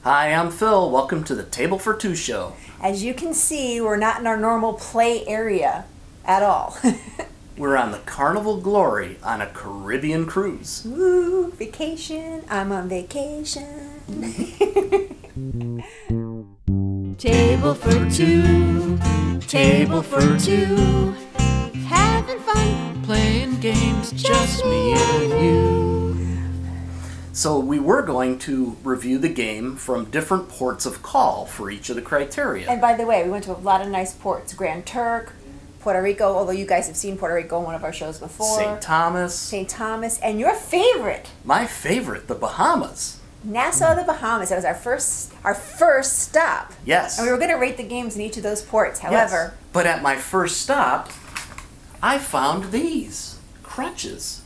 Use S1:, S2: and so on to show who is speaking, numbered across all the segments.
S1: Hi, I'm Phil. Welcome to the Table for Two show.
S2: As you can see, we're not in our normal play area at all.
S1: We're on the Carnival Glory on a Caribbean cruise.
S2: Woo, vacation. I'm on vacation.
S3: Table for two, table for two, having fun, playing games, just me and you.
S1: So we were going to review the game from different ports of call for each of the criteria.
S2: And by the way, we went to a lot of nice ports. Grand Turk, Puerto Rico, although you guys have seen Puerto Rico in one of our shows before.
S1: St. Thomas.
S2: St. Thomas. And your favorite.
S1: My favorite, the Bahamas.
S2: Nassau, the Bahamas. That was our first stop.
S1: Yes.
S2: And we were going to rate the games in each of those ports. However.
S1: Yes. But at my first stop, I found these crutches.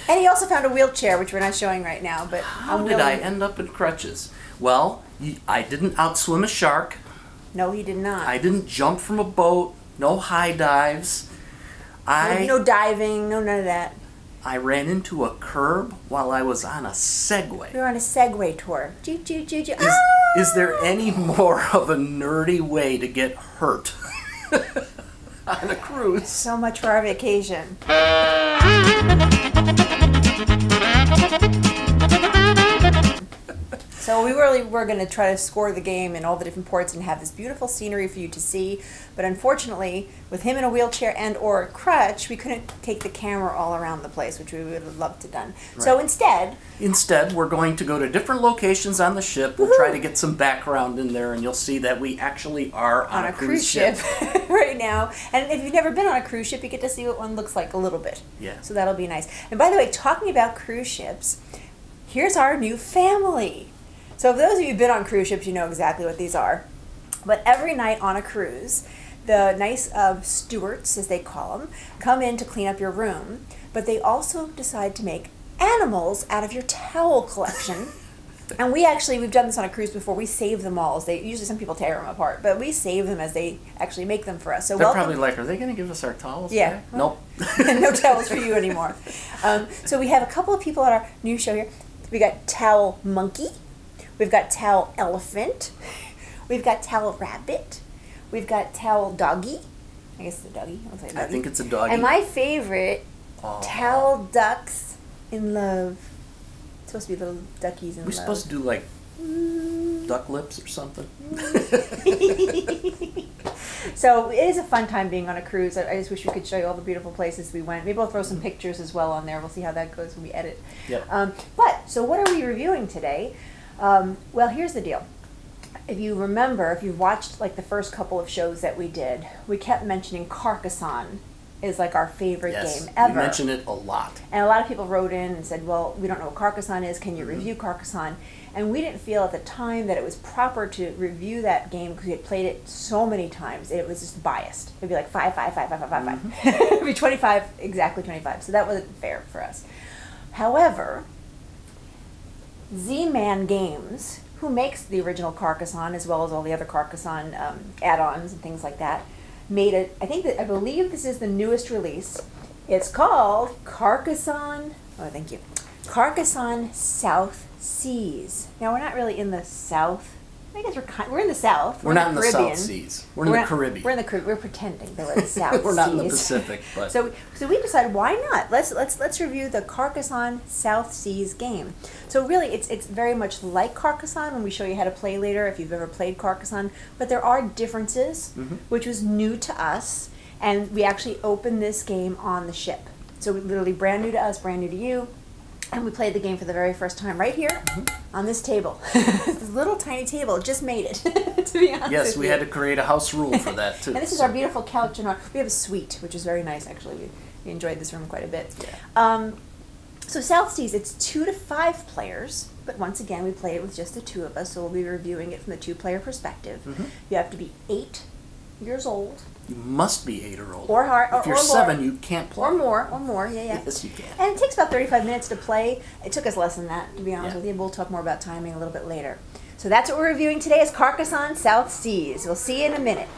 S2: And he also found a wheelchair, which we're not showing right now. But
S1: How did I end up in crutches? Well, I didn't outswim a shark.
S2: No, he did not.
S1: I didn't jump from a boat. No high dives.
S2: No diving. No none of that.
S1: I ran into a curb while I was on a Segway.
S2: We were on a Segway tour.
S1: Is there any more of a nerdy way to get hurt on a cruise?
S2: So much for our vacation. So we really were going to try to score the game in all the different ports and have this beautiful scenery for you to see. But unfortunately, with him in a wheelchair and or a crutch, we couldn't take the camera all around the place, which we would have loved to have done. Right. So instead, we're going to go to different locations on the ship. We'll try to get some background in there, and you'll see that we actually are on a cruise ship right now. And if you've never been on a cruise ship, you get to see what one looks like a little bit.
S1: Yeah.
S2: So that'll be nice. And by the way, talking about cruise ships, here's our new family. So for those of you who've been on cruise ships, you know exactly what these are. But every night on a cruise, the nice stewards, as they call them, come in to clean up your room. But they also decide to make animals out of your towel collection. And we've done this on a cruise before. We save them all. Usually some people tear them apart, but we save them as they actually make them for us. So
S1: they're probably like, are they going to give us our towels?
S2: Yeah.
S1: Nope.
S2: No towels for you anymore. So we have a couple of people on our new show here. We got Towel Monkey. We've got Towel Elephant. We've got Towel Rabbit. We've got Towel Doggy. I guess it's a doggy. I'll say doggy.
S1: I think it's a doggy.
S2: And my favorite, Towel Ducks in Love. It's supposed to be little duckies in love.
S1: We're supposed to do like duck lips or something.
S2: So it is a fun time being on a cruise. I just wish we could show you all the beautiful places we went. Maybe we'll throw some pictures as well on there. We'll see how that goes when we edit.
S1: Yep.
S2: So what are we reviewing today? Well, here's the deal. If you remember, if you've watched like the first couple of shows that we did, we kept mentioning Carcassonne is like our favorite game ever.
S1: We mentioned it a lot.
S2: And a lot of people wrote in and said, well, we don't know what Carcassonne is. Can you review Carcassonne? And we didn't feel at the time that it was proper to review that game because we had played it so many times. It was just biased. It'd be like 5, 5, 5, 5, 5, 5, 5. It'd be 25, exactly 25. So that wasn't fair for us. However, Z-Man Games, who makes the original Carcassonne as well as all the other Carcassonne add-ons and things like that, made it. I believe this is the newest release. It's called Carcassonne. Oh, thank you. Carcassonne South Seas. Now we're not really in the South. I guess we're in the South.
S1: We're not in the South Seas. We're in the Caribbean.
S2: We're in the Caribbean. We're pretending that we're in the South Seas.
S1: We're not in the Pacific, but
S2: so we decided why not? Let's review the Carcassonne South Seas game. So really, it's very much like Carcassonne when we show you how to play later if you've ever played Carcassonne. But there are differences, which was new to us, and we actually opened this game on the ship. So literally brand new to us, brand new to you. And we played the game for the very first time right here on this table. This little tiny table, just made it, to be honest.
S1: Yes, we had to create a house rule for that, too.
S2: And this is our beautiful couch. And we have a suite, which is very nice, actually. We enjoyed this room quite a bit. Yeah. So South Seas, it's 2 to 5 players. But once again, we played it with just the 2 of us, so we'll be reviewing it from the 2-player perspective. You have to be 8 years old.
S1: You must be 8 or older.
S2: Or
S1: if you're 7, you can't play.
S2: Or more, yeah.
S1: Yes, you can.
S2: And it takes about 35 minutes to play. It took us less than that, to be honest with you. We'll talk more about timing a little bit later. So that's what we're reviewing today is Carcassonne South Seas. We'll see you in a minute.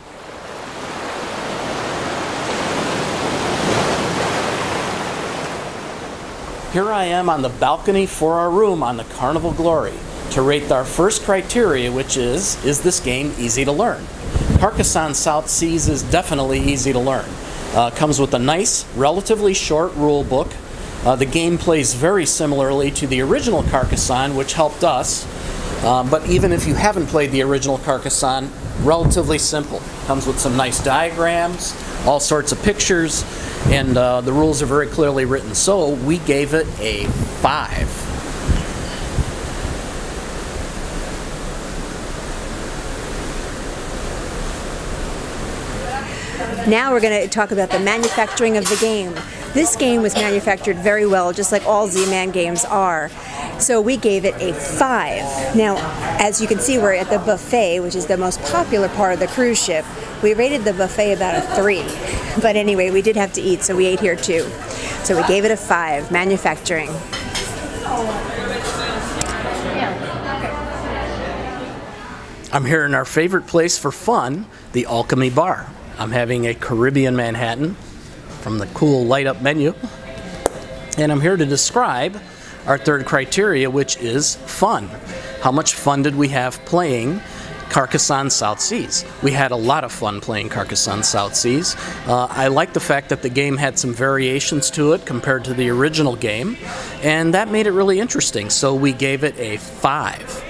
S1: Here I am on the balcony for our room on the Carnival Glory. to rate our first criteria, which is this game easy to learn? Carcassonne South Seas is definitely easy to learn. Comes with a nice, relatively short rule book. The game plays very similarly to the original Carcassonne, which helped us. But even if you haven't played the original Carcassonne, relatively simple. Comes with some nice diagrams, all sorts of pictures, and the rules are very clearly written. So we gave it a 5.
S2: Now we're going to talk about the manufacturing of the game. This game was manufactured very well, just like all Z-Man games are. So we gave it a 5. Now, as you can see, we're at the buffet, which is the most popular part of the cruise ship. We rated the buffet about a 3. But anyway, we did have to eat, so we ate here too. So we gave it a 5, manufacturing.
S1: I'm here in our favorite place for fun, the Alchemy Bar. I'm having a Caribbean Manhattan from the cool light-up menu. And I'm here to describe our third criteria, which is fun. How much fun did we have playing Carcassonne South Seas? We had a lot of fun playing Carcassonne South Seas. I like the fact that the game had some variations to it compared to the original game, and that made it really interesting, so we gave it a 5.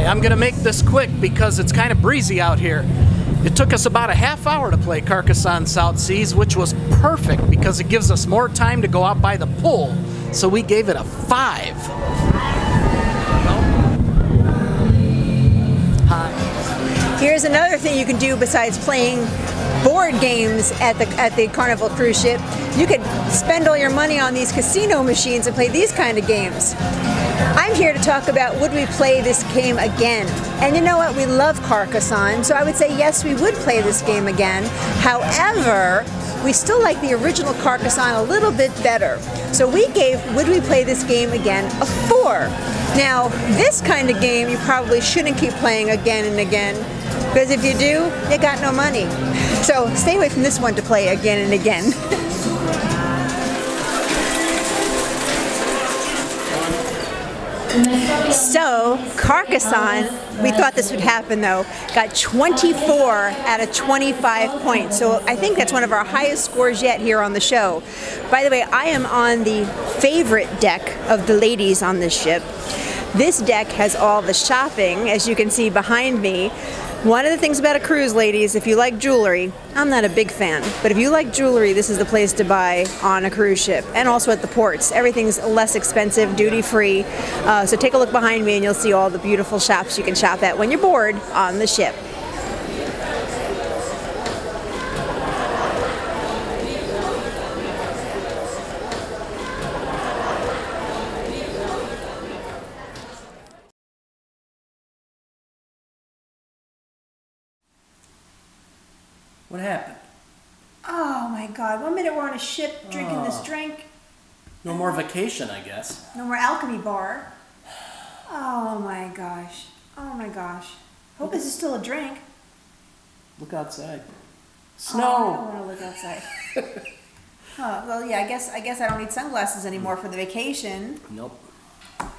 S1: I'm going to make this quick because it's kind of breezy out here. It took us about a half hour to play Carcassonne South Seas, which was perfect because it gives us more time to go out by the pool. So we gave it a 5. Hi.
S2: Here's another thing you can do besides playing board games at the Carnival cruise ship. You could spend all your money on these casino machines and play these kind of games. I'm here to talk about would we play this game again. And you know what? We love Carcassonne, so I would say yes, we would play this game again. However, we still like the original Carcassonne a little bit better. So we gave would we play this game again a 4. Now, this kind of game you probably shouldn't keep playing again and again, because if you do, you got no money. So stay away from this one to play again and again. So, Carcassonne, we thought this would happen though, got 24 out of 25 points. So I think that's one of our highest scores yet here on the show. By the way, I am on the favorite deck of the ladies on this ship. This deck has all the shopping, as you can see behind me. One of the things about a cruise, ladies, if you like jewelry, I'm not a big fan, but if you like jewelry, this is the place to buy on a cruise ship, and also at the ports. Everything's less expensive, duty-free, so take a look behind me and you'll see all the beautiful shops you can shop at when you're bored on the ship.
S1: What happened?
S2: Oh my God, 1 minute we're on a ship drinking this drink.
S1: No more vacation, I guess.
S2: No more Alchemy Bar. Oh my gosh. Oh my gosh. Hope this is still a drink.
S1: Look outside.
S2: Oh,
S1: Snow!
S2: I don't want to look outside. Oh, well, yeah, I guess I don't need sunglasses anymore for the vacation.
S1: Nope.
S2: I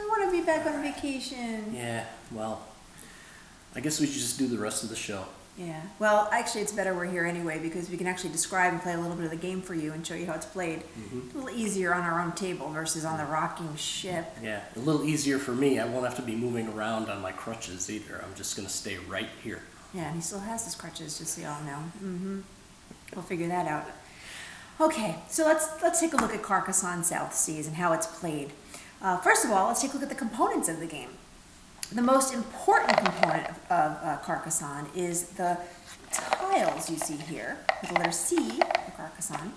S2: want to be back on vacation.
S1: Yeah, well, I guess we should just do the rest of the show.
S2: Yeah. Well, actually, it's better we're here anyway because we can actually describe and play a little bit of the game for you and show you how it's played. A little easier on our own table versus on the rocking ship.
S1: Yeah, a little easier for me. I won't have to be moving around on my crutches either. I'm just going to stay right here.
S2: Yeah, and he still has his crutches, just so y'all know. We'll figure that out. Okay, so let's take a look at Carcassonne South Seas and how it's played. First of all, let's take a look at the components of the game. The most important component of Carcassonne is the tiles you see here, with the letter C for Carcassonne.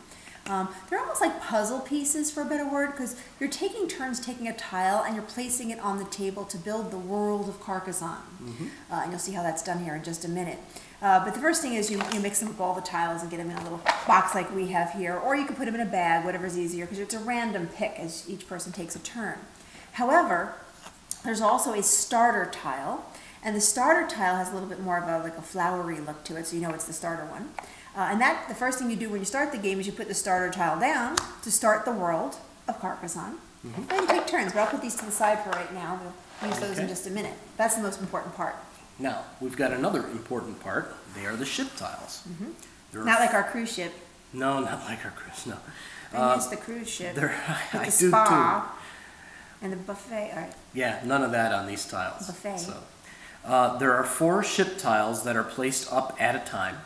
S2: They're almost like puzzle pieces, for a better word, because you're taking turns taking a tile and you're placing it on the table to build the world of Carcassonne. And you'll see how that's done here in just a minute. But the first thing is you mix them up all the tiles and get them in a little box like we have here, or you can put them in a bag, whatever's easier, because it's a random pick as each person takes a turn. However, there's also a starter tile, and the starter tile has a little bit more of like a flowery look to it, so you know it's the starter one. And the first thing you do when you start the game is you put the starter tile down to start the world of Carcassonne. And you take turns, but I'll put these to the side for right now. We'll use those in just a minute. That's the most important part.
S1: Now, we've got another important part. They are the ship tiles.
S2: Not like our cruise ship.
S1: No, not like our cruise, no.
S2: I use the cruise ship.
S1: I
S2: the
S1: do
S2: spa
S1: too.
S2: and the buffet. All right.
S1: Yeah, none of that on these tiles.
S2: Buffet.
S1: So, there are 4 ship tiles that are placed up at a time.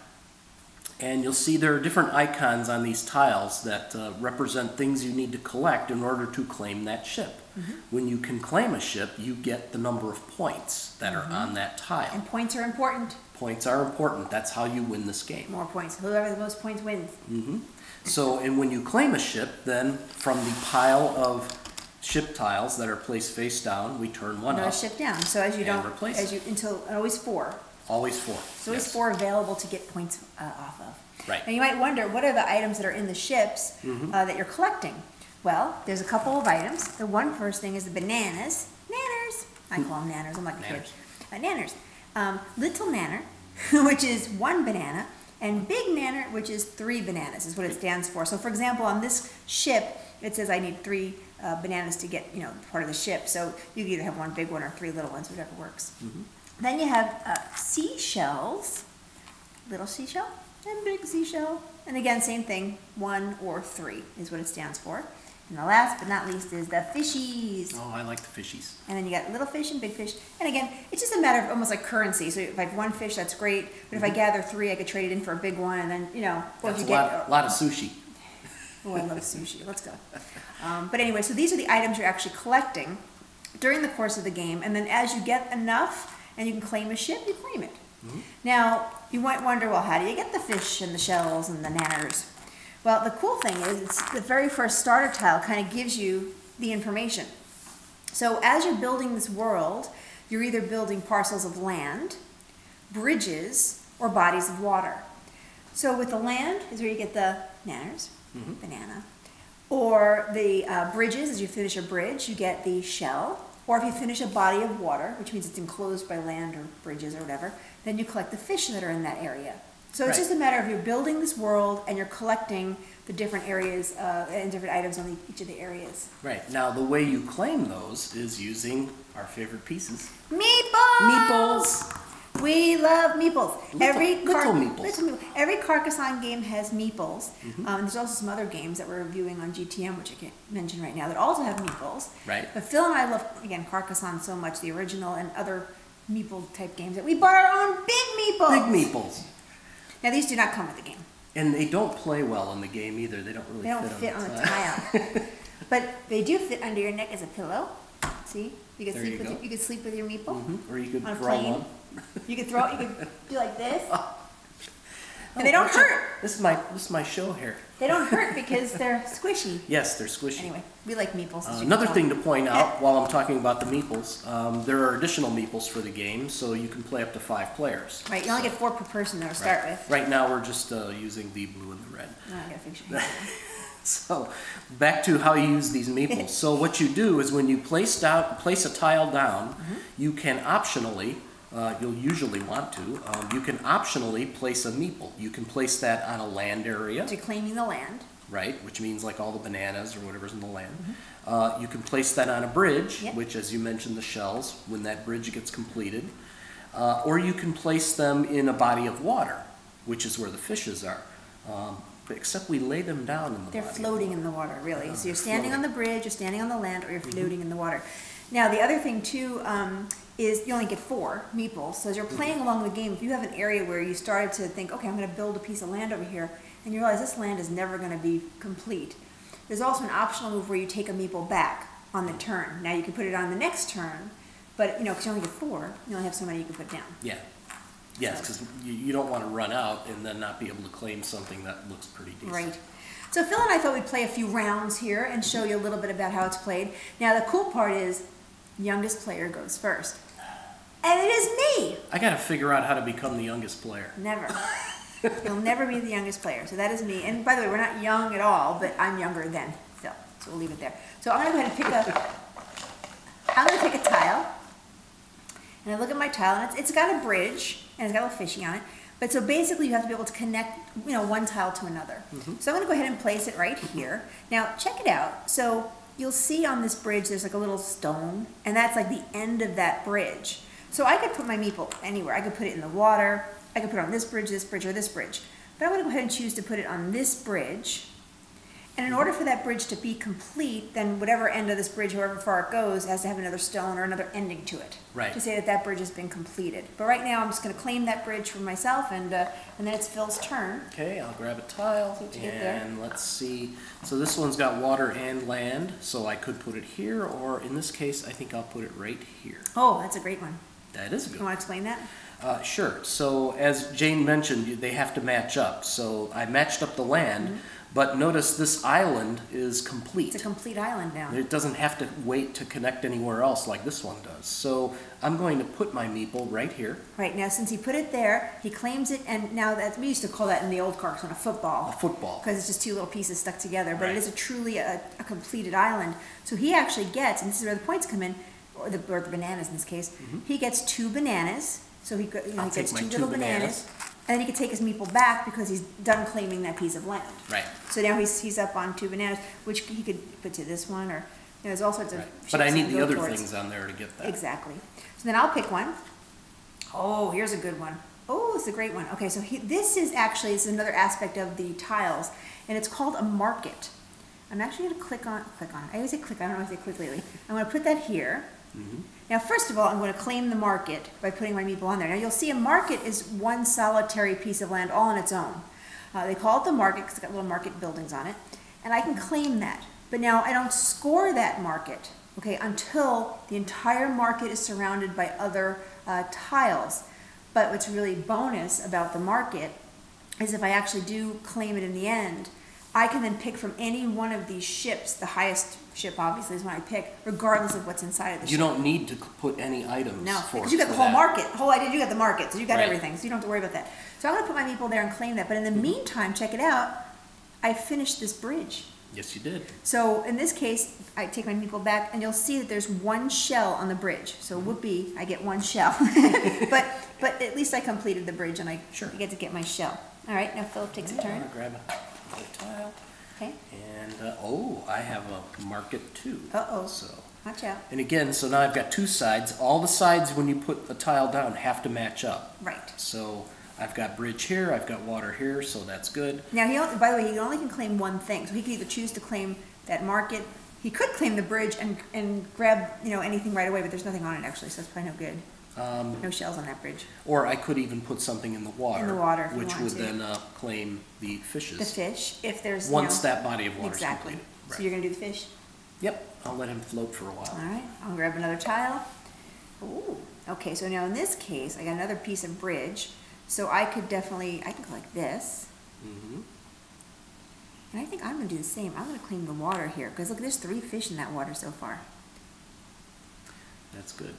S1: And you'll see there are different icons on these tiles that represent things you need to collect in order to claim that ship. When you can claim a ship, you get the number of points that are on that tile.
S2: And points are important.
S1: Points are important. That's how you win this game.
S2: More points. Whoever has the most points wins.
S1: So, and when you claim a ship, then from the pile of ship tiles that are placed face down, we turn one
S2: Another
S1: up.
S2: ship down. So as you don't,
S1: replace
S2: as you until always 4.
S1: Always 4.
S2: So always 4 available to get points off of.
S1: Right.
S2: Now you might wonder, what are the items that are in the ships that you're collecting? Well, there's a couple of items. The one first thing is the bananas. Nanners. I call them nanners. I'm like a kid. Nanners. Little nanner, which is 1 banana, and big nanner, which is 3 bananas, is what it stands for. So for example, on this ship, it says I need 3 bananas to get, part of the ship. So you can either have 1 big one or 3 little ones, whatever works. Then you have seashells, little seashell and big seashell. And again, same thing, 1 or 3 is what it stands for. And the last but not least is the fishies.
S1: Oh, I like the fishies.
S2: And then you got little fish and big fish. And again, it's just a matter of almost like currency. So if I have 1 fish, that's great. But if I gather 3, I could trade it in for a big one. And then, or if you get
S1: a lot of sushi.
S2: Oh, I love sushi. Let's go. But anyway, so these are the items you're actually collecting during the course of the game. And then as you get enough and you can claim a ship, you claim it. Now, you might wonder, well, how do you get the fish and the shells and the nanners? Well, the cool thing is, it's the very first starter tile kind of gives you the information. So as you're building this world, you're either building parcels of land, bridges, or bodies of water. So with the land is where you get the nanners, banana, or the bridges, as you finish a bridge, you get the shell, or if you finish a body of water, which means it's enclosed by land or bridges or whatever, then you collect the fish that are in that area. So it's just a matter of you're building this world and you're collecting the different areas and different items on each of the areas.
S1: Right. Now, the way you claim those is using our favorite pieces.
S2: Meeples!
S1: Meeples!
S2: We love meeples.
S1: Little meeples.
S2: Every Carcassonne game has meeples. There's also some other games that we're reviewing on GTM, which I can't mention right now, that also have meeples.
S1: Right.
S2: But Phil and I love, again, Carcassonne so much, the original and other meeple type games, that we bought our own big meeples.
S1: Big meeples.
S2: Now these do not come with the game.
S1: And they don't play well in the game either. They don't really
S2: fit on the tile. But they do fit under your neck as a pillow. See? You could sleep with your meeple.
S1: Or you could
S2: on a
S1: throw
S2: plane.
S1: one.
S2: You could throw it, you could do like this. And they don't hurt.
S1: This is my show hair.
S2: They don't hurt because they're squishy.
S1: Yes, they're squishy.
S2: Anyway, we like meeples.
S1: Another thing to point out while I'm talking about the meeples, there are additional meeples for the game, so you can play up to 5 players.
S2: Right, you only get 4 per person though to start with.
S1: Right now we're just using the blue and the red.
S2: No, I gotta fix your hair.
S1: So, back to how you use these meeples. So what you do is when you place a tile down, you can optionally, you'll usually want to, you can optionally place a meeple. You can place that on a land area.
S2: So you're claiming the land.
S1: Right, which means like all the bananas or whatever's in the land. You can place that on a bridge, which as you mentioned the shells, when that bridge gets completed. Or you can place them in a body of water, which is where the fishes are. Except we lay them down in the
S2: They're
S1: body
S2: floating in the water, really. So you're standing on the bridge, you're standing on the land, or you're floating in the water. Now, the other thing, too, is you only get 4 meeples. So as you're playing along the game, if you have an area where you started to think, okay, I'm going to build a piece of land over here, and you realize this land is never going to be complete, there's also an optional move where you take a meeple back on the turn. Now, you can put it on the next turn, but, because you only get 4, you only have so many you can put down.
S1: Yeah. Yes, because you don't want to run out and then not be able to claim something that looks pretty decent.
S2: Right. So Phil and I thought we'd play a few rounds here and show you a little bit about how it's played. Now the cool part is, youngest player goes first. And it is me!
S1: I gotta figure out how to become the youngest player.
S2: Never. You'll never be the youngest player. So that is me. And by the way, we're not young at all, but I'm younger than Phil. So we'll leave it there. So I'm gonna go ahead and pick a tile. And I look at my tile, and it's got a bridge, and it's got a little fishy on it. But so basically you have to be able to connect, one tile to another. So I'm gonna go ahead and place it right here. Now check it out. So you'll see on this bridge there's like a little stone, and that's like the end of that bridge. So I could put my meeple anywhere. I could put it in the water, I could put it on this bridge, or this bridge. But I'm gonna go ahead and choose to put it on this bridge. And in order for that bridge to be complete, then whatever end of this bridge, however far it goes, has to have another stone or another ending to it.
S1: Right.
S2: To say that that bridge has been completed. But right now I'm just gonna claim that bridge for myself, and then it's Phil's turn.
S1: Okay, I'll grab a tile, and let's see. So this one's got water and land, so I could put it here, or in this case, I think I'll put it right here.
S2: Oh, that's a great one.
S1: That is a good
S2: You
S1: one.
S2: wanna explain that?
S1: Sure. So as Jane mentioned, they have to match up. So I matched up the land, but notice this island is complete.
S2: It's a complete island now.
S1: It doesn't have to wait to connect anywhere else like this one does. So I'm going to put my meeple right here.
S2: Right, now since he put it there, he claims it, and now that, we used to call that in the old Carcassonne a football.
S1: A football.
S2: Because it's just two little pieces stuck together, but
S1: Right.
S2: it is truly a completed island. So he actually gets, and this is where the points come in, or the bananas in this case, he gets 2 bananas. So he
S1: I'll
S2: gets
S1: take my
S2: 2
S1: two
S2: little bananas, and then he can take his meeple back because he's done claiming that piece of land.
S1: Right.
S2: So now he's up on 2 bananas, which he could put to this one, or there's all sorts of shapes
S1: But I
S2: he
S1: need
S2: can
S1: the
S2: go
S1: other
S2: towards.
S1: things on there to get that.
S2: Exactly. So then I'll pick one. Oh, here's a good one. Oh, it's a great one. Okay, so this is another aspect of the tiles, and it's called a market. I'm actually going to click on it. I always say click. I don't know if I say click lately. I'm going to put that here. Now, first of all, I'm going to claim the market by putting my meeple on there. Now, you'll see a market is one solitary piece of land all on its own. They call it the market because it's got little market buildings on it, and I can claim that. But now, I don't score that market, okay, until the entire market is surrounded by other tiles. But what's really bonus about the market is if I actually do claim it in the end, I can then pick from any one of these ships. The highest ship, obviously, is one I pick, regardless of what's inside of the ship.
S1: You don't need to put any items
S2: No,
S1: for
S2: because you got the
S1: for
S2: whole
S1: that.
S2: market. The whole idea, you got the market, so you got
S1: Right.
S2: everything, so you don't have to worry about that. So I'm going to put my meeple there and claim that. But in the meantime, check it out, I finished this bridge.
S1: Yes, you did.
S2: So in this case, I take my meeple back, and you'll see that there's 1 shell on the bridge. So whoopee, I get 1 shell. but at least I completed the bridge, and I get to get my shell. All right, now Philip takes a
S1: I'm
S2: turn.
S1: gonna grab another tile.
S2: Okay.
S1: And, I have a market too.
S2: Uh-oh.
S1: So,
S2: Watch out.
S1: and again, so now I've got 2 sides. All the sides, when you put a tile down, have to match up.
S2: Right.
S1: So I've got bridge here, I've got water here, so that's good.
S2: Now, by the way, he only can claim one thing. So he could either choose to claim that market. He could claim the bridge and grab, anything right away, but there's nothing on it, actually, so that's probably no good. No shells on that bridge.
S1: Or I could even put something in the water.
S2: In the water, if you
S1: which
S2: want
S1: would
S2: to.
S1: then claim the fishes.
S2: The fish, if there's,
S1: Once that body of water is
S2: exactly.
S1: completed.
S2: So
S1: Right.
S2: you're going to do the fish?
S1: Yep, I'll let him float for a while.
S2: All right, I'll grab another tile. Ooh, okay, so now in this case, I got another piece of bridge. So I could go like this.
S1: Mm-hmm.
S2: And I think I'm going to do the same. I'm going to claim the water here, because look, there's 3 fish in that water so far.
S1: That's good.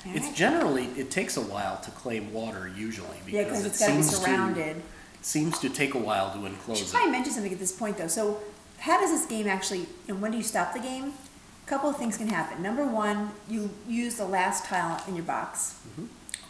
S2: All
S1: It's
S2: right.
S1: generally, it takes a while to claim water usually
S2: Yeah,
S1: because
S2: because
S1: it
S2: it's got to be
S1: seems
S2: surrounded.
S1: seems to take a while to
S2: I
S1: enclose
S2: should
S1: it.
S2: probably mention something at this point, though. So how does this game actually, and when do you stop the game? A couple of things can happen. Number one, you use the last tile in your box,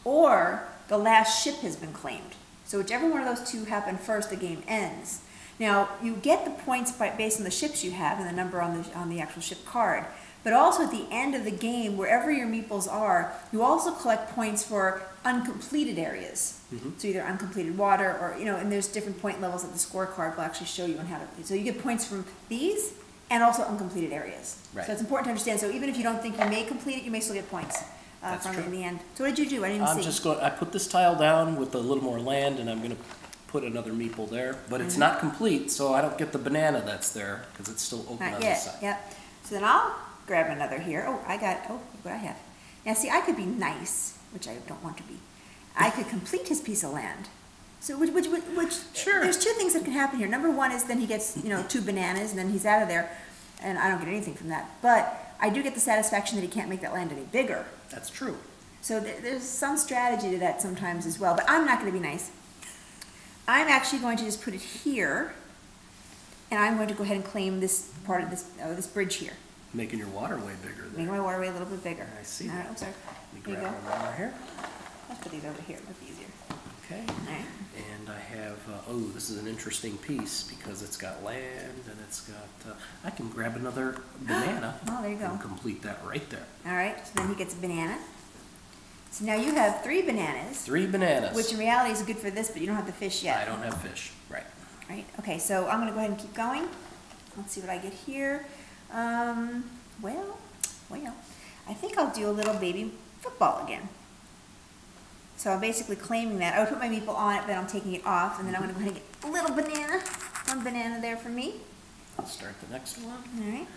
S2: or the last ship has been claimed. So whichever one of those 2 happen first, the game ends. Now, you get the points based on the ships you have and the number on the actual ship card. But also at the end of the game, wherever your meeples are, you also collect points for uncompleted areas. So either uncompleted water or, and there's different point levels that the scorecard will actually show you on how to. So you get points from these and also uncompleted areas.
S1: Right.
S2: So it's important to understand. So even if you don't think you may complete it, you may still get points
S1: That's
S2: from it
S1: true.
S2: in the end. So what did you do? I didn't see.
S1: I put this tile down with a little more land and I'm going to put another meeple there. But it's not complete, so I don't get the banana that's there because it's still open
S2: Not
S1: on
S2: yet.
S1: the side.
S2: Yep. So then I'll grab another here. Oh, look what I have. Now see, I could be nice, which I don't want to be. I could complete his piece of land, So which
S1: Sure.
S2: there's two things that can happen here. Number one is then he gets 2 bananas and then he's out of there, and I don't get anything from that. But I do get the satisfaction that he can't make that land any bigger.
S1: That's true.
S2: So there's some strategy to that sometimes as well. But I'm not going to be nice. I'm actually going to just put it here, and I'm going to go ahead and claim this part of this bridge here.
S1: Making your waterway bigger there.
S2: Make my waterway a little bit bigger.
S1: I see
S2: All right,
S1: that.
S2: I'm sorry.
S1: Let
S2: There
S1: me
S2: you
S1: grab
S2: go.
S1: one more here.
S2: Let's put these over here. That's easier.
S1: Okay.
S2: All right.
S1: And I have, oh, this is an interesting piece because it's got land and it's got, I can grab another banana.
S2: Oh, there you go.
S1: And complete that right there.
S2: All right, so then he gets a banana. So now you have 3 bananas.
S1: 3 bananas.
S2: Which in reality is good for this, but you don't have the fish yet.
S1: I don't have fish. Right.
S2: Right, okay, so I'm gonna go ahead and keep going. Let's see what I get here. Well, I think I'll do a little baby football again. So I'm basically claiming that. I would put my meeple on it, but I'm taking it off, and then I'm gonna go ahead and get a little banana. 1 banana there for me.
S1: I'll start the next one.
S2: All right.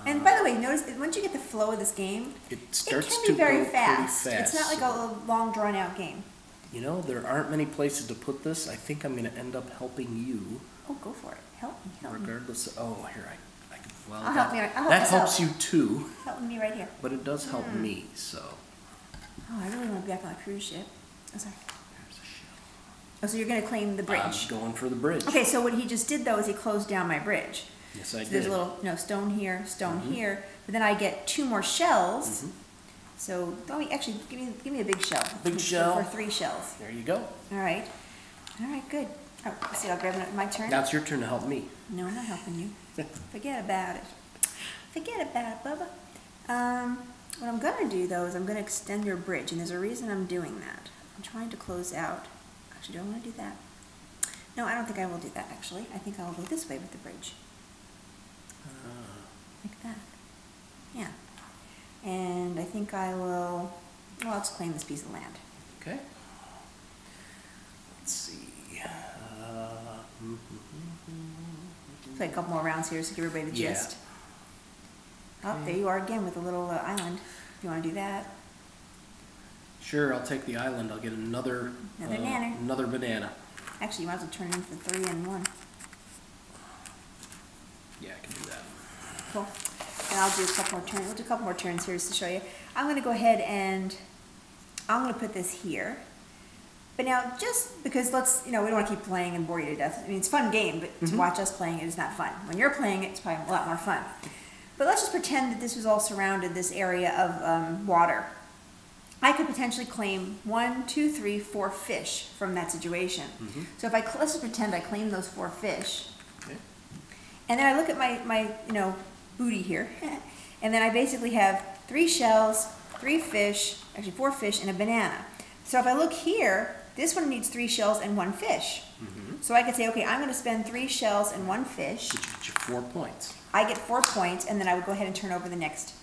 S2: And by the way, notice that once you get the flow of this game,
S1: It starts
S2: can
S1: to
S2: be very
S1: go
S2: fast.
S1: pretty fast.
S2: It's not like a long drawn out game.
S1: You know, there aren't many places to put this. I think I'm going to end up helping you,
S2: Oh, go for it. Help me, help me.
S1: regardless. Oh, here I can. Well,
S2: I'll help me. I'll help
S1: that
S2: myself.
S1: helps you too,
S2: Help me right here.
S1: but it does help me. So
S2: Oh, I really want to be back on a cruise ship. Oh, sorry.
S1: there's a shell.
S2: Oh, so you're going to claim the bridge.
S1: I'm going for the bridge.
S2: Okay, so what he just did though is he closed down my bridge.
S1: Yes, I
S2: So
S1: did.
S2: there's a little, stone here, stone here, but then I get 2 more shells. So actually give me a big shell.
S1: Big shell.
S2: For 3 shells.
S1: There you go.
S2: All right, good. Oh, let's see, I'll grab my turn.
S1: Now it's your turn to help me.
S2: No, I'm not helping you. Forget about it. Forget about it, Bubba. What I'm gonna do though is I'm gonna extend your bridge, and there's a reason I'm doing that. I'm trying to close out. Actually, do I want to do that? No, I don't think I will do that. Actually, I think I will go this way with the bridge. Like that. Yeah. And I think I will, well, I'll just claim this piece of land.
S1: Okay. Let's see.
S2: Play a couple more rounds here to give everybody the
S1: Yeah.
S2: gist. Oh, there you are again with a little island. If you want to do that.
S1: Sure, I'll take the island. I'll get another
S2: Another nanner.
S1: another banana.
S2: Actually, you might as well turn it in for 3 and 1.
S1: Yeah, I can do that.
S2: Cool. And I'll do a couple more turns. We'll do a couple more turns here just to show you. I'm going to go ahead and I'm going to put this here. But now, just because we don't want to keep playing and bore you to death. I mean, it's a fun game, but to watch us playing it is not fun. When you're playing it, it's probably a lot more fun. But let's just pretend that this was all surrounded, this area of water. I could potentially claim 1, 2, 3, 4 fish from that situation. So if let's just pretend I claim those 4 fish.
S1: Okay.
S2: And then I look at my booty here, and then I basically have 3 shells, 3 fish, actually 4 fish, and a banana. So if I look here, this one needs 3 shells and 1 fish. So I could say, okay, I'm going to spend 3 shells and 1 fish.
S1: Which gets you 4 points.
S2: I get 4 points, and then I would go ahead and turn over the next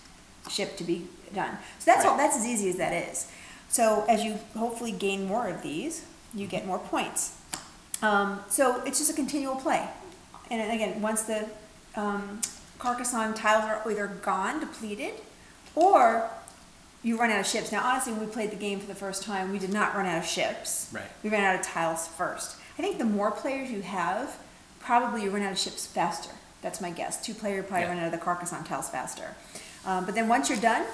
S2: ship to be done. So that's all. That's as easy as that is. So as you hopefully gain more of these, you get more points. So it's just a continual play. And again, once the Carcassonne tiles are either gone, depleted, or you run out of ships. Now, honestly, when we played the game for the first time, we did not run out of ships.
S1: Right.
S2: We ran out of tiles first. I think the more players you have, probably you run out of ships faster. That's my guess. 2-player probably run out of the Carcassonne tiles faster. But then once you're done,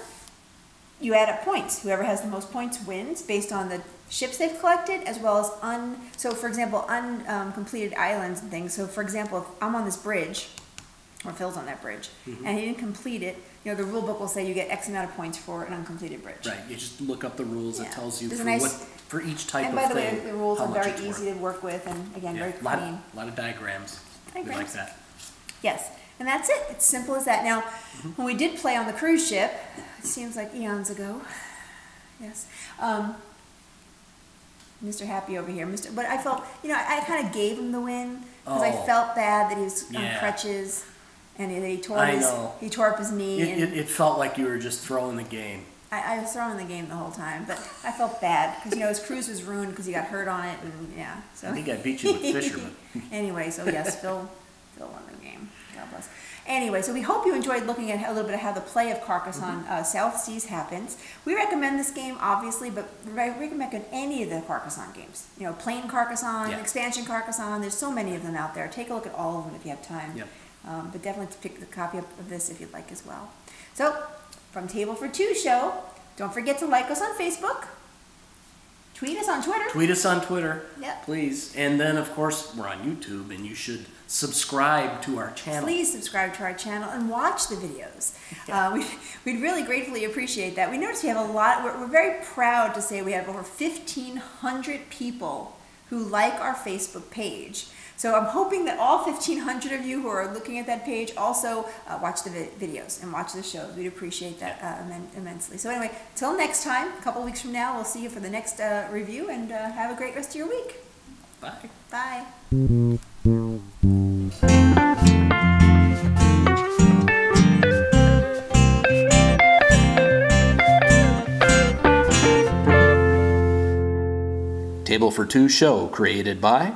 S2: you add up points. Whoever has the most points wins based on the ships they've collected, as well as so for example, uncompleted islands and things. So for example, if I'm on this bridge, or Phil's on that bridge, and he didn't complete it, the rule book will say you get X amount of points for an uncompleted bridge.
S1: Right. You just look up the rules. It tells you
S2: There's
S1: for each type
S2: and
S1: of
S2: by the
S1: thing.
S2: way, the rules
S1: how
S2: are
S1: much
S2: very
S1: it's
S2: easy
S1: worth.
S2: to work with, and again, very
S1: A
S2: clean.
S1: lot of diagrams. We like
S2: Diagrams.
S1: that.
S2: Yes, and that's it. It's simple as that. Now, when we did play on the cruise ship, it seems like eons ago. Yes. Mr. Happy over here. But I felt, I kind of gave him the win because I felt bad that he was on crutches and that he tore up his knee.
S1: It felt like you were just throwing the game.
S2: I was throwing the game the whole time, but I felt bad because his cruise was ruined because he got hurt on it, and So
S1: I think I beat you with fishermen.
S2: Anyway, so yes, Phil won the game. God bless. Anyway, so we hope you enjoyed looking at a little bit of how the play of Carcassonne South Seas happens. We recommend this game, obviously, but we recommend any of the Carcassonne games. You know, plain Carcassonne, expansion Carcassonne. There's so many of them out there. Take a look at all of them if you have time.
S1: Yep.
S2: But definitely pick the copy up of this if you'd like as well. So, from Table for Two Show, don't forget to like us on Facebook. Tweet us on Twitter.
S1: Tweet us on Twitter,
S2: Yep.
S1: please. And then, of course, we're on YouTube, and you should subscribe to our channel.
S2: Please subscribe to our channel and watch the videos. We'd really gratefully appreciate that. We noticed we have a lot, we're very proud to say we have over 1,500 people who like our Facebook page. So I'm hoping that all 1,500 of you who are looking at that page also watch the videos and watch the shows. We'd appreciate that immensely. So anyway, till next time, a couple weeks from now, we'll see you for the next review, and have a great rest of your week.
S1: Bye.
S2: Bye.
S1: Table for Two show created by